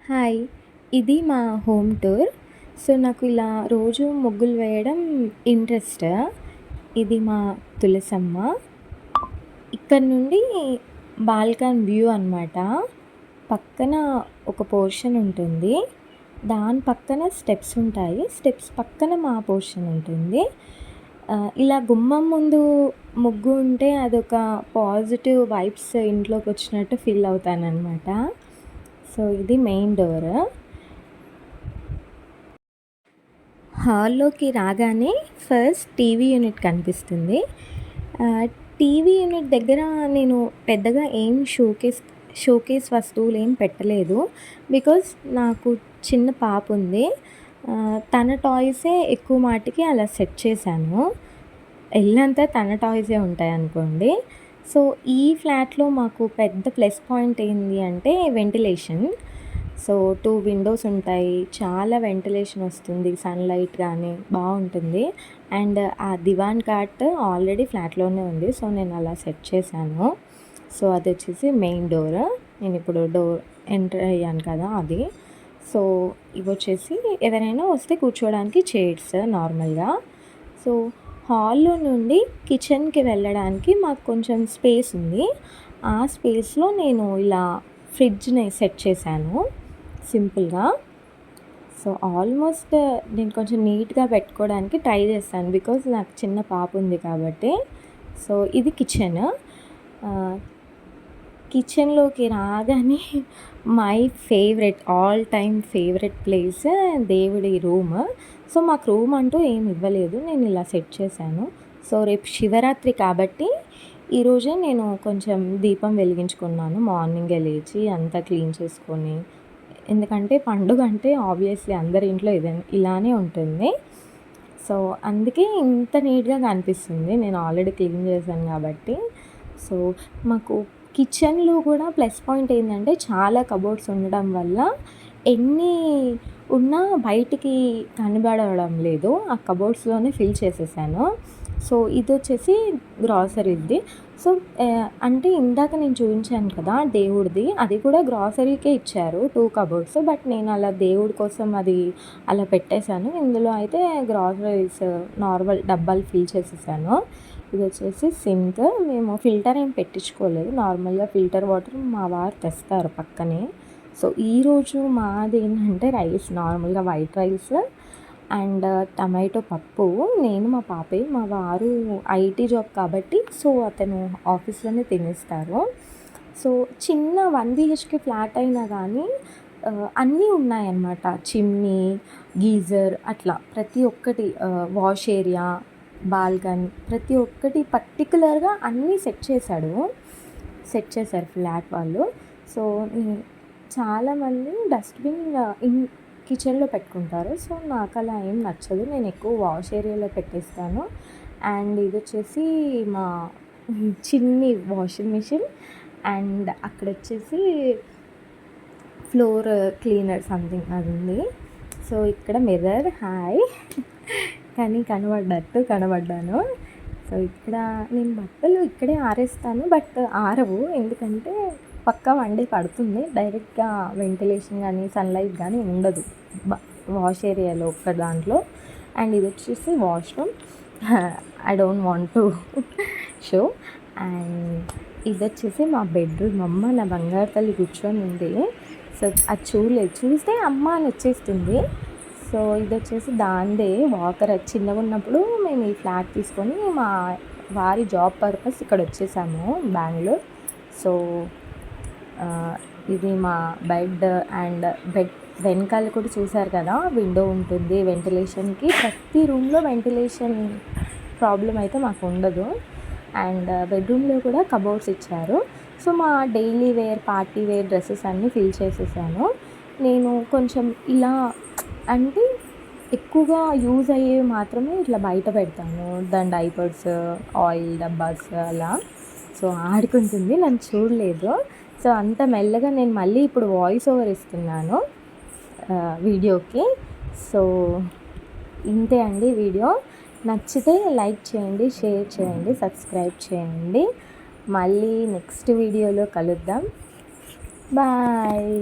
Hi! ఇది మా home tour. So, నాకు ఇలా రోజు ముగ్గులు వేయడం ఇంట్రెస్ట్. ఇది మా తులసమ్మ. ఇక్కడ నుండి బాల్కనీ వ్యూ అనమాట. పక్కన ఒక పోర్షన్ ఉంటుంది. దాని పక్కన స్టెప్స్ ఉంటాయి. స్టెప్స్ పక్కన మా పోర్షన్ ఉంటుంది. ఇలా గుమ్మం ముందు ముగ్గు ఉంటే అదొక పాజిటివ్ వైబ్స్ ఇంట్లోకొచ్చినట్టు ఫీల్ అవుతాననమాట. సో, ఇది మెయిన్ డోర్. హాల్లోకి రాగానే ఫస్ట్ టీవీ యూనిట్ కనిపిస్తుంది. టీవీ యూనిట్ దగ్గర నేను పెద్దగా ఏం షోకేస్ వస్తువులు ఏం పెట్టలేదు. బికాజ్ నాకు చిన్న పాప ఉంది. తన టాయ్సే ఎక్కువ మాటికి అలా సెట్ చేశాను. ఇల్లంతా తన టాయ్సే ఉంటాయనుకోండి. సో, ఈ ఫ్లాట్‌లో మాకు పెద్ద ప్లస్ పాయింట్ ఏంది అంటే వెంటిలేషన్. సో, 2 విండోస్ ఉంటాయి. చాలా వెంటిలేషన్ వస్తుంది. సన్‌లైట్ గానీ బావుంటుంది. అండ్ ఆ దివాన్ కాట్ ఆల్రెడీ ఫ్లాట్‌లోనే ఉంది. సో, నేను అలా సెట్ చేశాను. సో, అదొచ్చేసి మెయిన్ డోర్. నేనిప్పుడు డోర్ ఎంటర్ అయ్యాను కదా అది. సో, ఇవొచ్చేసి ఎవరైనా వస్తే కూర్చోవడానికి చైర్స్ నార్మల్‌గా. సో, హాల్‌లో నుండి కిచెన్‌కి వెళ్ళడానికి మాకు కొంచెం స్పేస్ ఉంది. ఆ స్పేస్‌లో నేను ఇలా ఫ్రిడ్జ్‌ని సెట్ చేశాను సింపుల్‌గా. సో, ఆల్మోస్ట్ నేను కొంచెం నీట్‌గా పెట్టుకోవడానికి ట్రై చేస్తాను. బికాజ్ నాకు చిన్న పాప ఉంది కాబట్టి. సో, ఇది కిచెన్. కిచెన్‌లోకి రాగానే my favourite all time favourite place దేవుడి రూమ్. సో, మాకు రూమ్ అంటూ ఏమి ఇవ్వలేదు. నేను ఇలా సెట్ చేశాను. సో, రేపు శివరాత్రి కాబట్టి ఈరోజే నేను కొంచెం దీపం వెలిగించుకున్నాను. మార్నింగే లేచి అంతా క్లీన్ చేసుకొని. ఎందుకంటే పండుగ అంటే ఆబ్వియస్లీ అందరి ఇంట్లో ఇలానే ఉంటుంది. సో, అందుకే ఇంత నీట్‌గా కనిపిస్తుంది. నేను ఆల్రెడీ క్లీన్ చేశాను కాబట్టి. సో, మాకు కిచెన్‌లో కూడా ప్లస్ పాయింట్ ఏంటంటే చాలా కబోర్డ్స్ ఉండడం వల్ల ఎన్ని ఉన్నా బయటికి కనబడడం లేదు. ఆ కబోర్డ్స్‌లోనే ఫిల్ చేసేసాను. సో, ఇదొచ్చేసి గ్రాసరీది. సో, అంటే ఇందాక నేను చూపించాను కదా దేవుడిది. అది కూడా గ్రాసరీకే ఇచ్చారు 2 కబోర్డ్స్. బట్ నేను అలా దేవుడి కోసం అది అలా పెట్టేశాను. ఇందులో అయితే గ్రాసరీస్ నార్మల్ డబ్బాలు ఫిల్ చేసేసాను. ఇదొచ్చేసి సింక్. మేము ఫిల్టర్ ఏం పెట్టించుకోలేదు. నార్మల్‌గా ఫిల్టర్ వాటర్ మా వారు తెస్తారు పక్కనే. సో, ఈరోజు మాదేంటంటే రైస్ నార్మల్‌గా వైట్ రైస్ అండ్ టమాటో పప్పు. నేను మా పాపే. మా వారు ఐటీ జాబ్ కాబట్టి సో, అతను ఆఫీస్‌లోనే తినేస్తారు. సో, చిన్న 1 బీహెచ్‌కే ఫ్లాట్ అయినా కానీ అన్నీ ఉన్నాయన్నమాట. చిమ్నీ, గీజర్ అట్లా ప్రతి ఒక్కటి వాష్ ఏరియా, బాల్కనీ ప్రతి ఒక్కటి పర్టిక్యులర్‌గా అన్నీ సెట్ చేశారు ఫ్లాట్ వాళ్ళు. సో, చాలామంది డస్ట్‌బిన్ కిచెన్‌లో పెట్టుకుంటారు. సో, నాకు అలా ఏం నచ్చదు. నేను ఎక్కువ వాష్ ఏరియాలో పెట్టేస్తాను. అండ్ ఇదొచ్చేసి మా చిన్ని వాషింగ్ మిషన్. అండ్ అక్కడొచ్చేసి ఫ్లోర్ క్లీనర్ సంథింగ్ అది ఉంది. సో, ఇక్కడ మిర్రర్ హాయ్ కానీ కనబడ్డాను. సో, ఇక్కడ నేను బట్టలు ఇక్కడే ఆరేస్తాను. బట్ ఆరవు. ఎందుకంటే పక్కా 1 డే పడుతుంది. డైరెక్ట్‌గా వెంటిలేషన్ కానీ సన్‌లైట్ కానీ ఉండదు వాష్ ఏరియాలో ఒక్క దాంట్లో. అండ్ ఇదొచ్చేసి washroom. I don't want to show. And ఇదొచ్చేసి మా బెడ్రూమ్. అమ్మ నా బంగారు తల్లి కూర్చొని ఉంది. సో, అది చూడలేదు. చూస్తే అమ్మ అని వచ్చేస్తుంది. సో, ఇదొచ్చేసి దాందే వాకర్. చిన్నగా ఉన్నప్పుడు మేము ఈ ఫ్లాట్ తీసుకొని మా వారి జాబ్ పర్పస్ ఇక్కడ వచ్చేసాము బెంగుళూరు. సో, ఇది మా బెడ్. అండ్ బెడ్ వెనకాల కూడా చూసారు కదా విండో ఉంటుంది వెంటిలేషన్‌కి. ప్రతి రూమ్‌లో వెంటిలేషన్ ప్రాబ్లమ్ అయితే మాకు ఉండదు. అండ్ బెడ్రూమ్‌లో కూడా కబోర్డ్స్ ఇచ్చారు. సో, మా daily wear, party wear dresses అన్నీ ఫిల్ చేసేసాను. నేను కొంచెం ఇలా అంటే ఎక్కువగా యూజ్ అయ్యేవి మాత్రమే ఇట్లా బయట పెడతాను. దాని డైపర్స్, ఆయిల్ డబ్బాస్ అలా. సో, ఆడుకుంటుంది. నన్ను చూడలేదు. సో, అంత మెల్లగా నేను మళ్ళీ ఇప్పుడు వాయిస్ ఓవర్ ఇస్తున్నాను వీడియోకి. సో, ఇంతే అండి వీడియో. నచ్చితే లైక్ చేయండి, షేర్ చేయండి, సబ్స్క్రైబ్ చేయండి. మళ్ళీ నెక్స్ట్ వీడియోలో కలుద్దాం. బాయ్.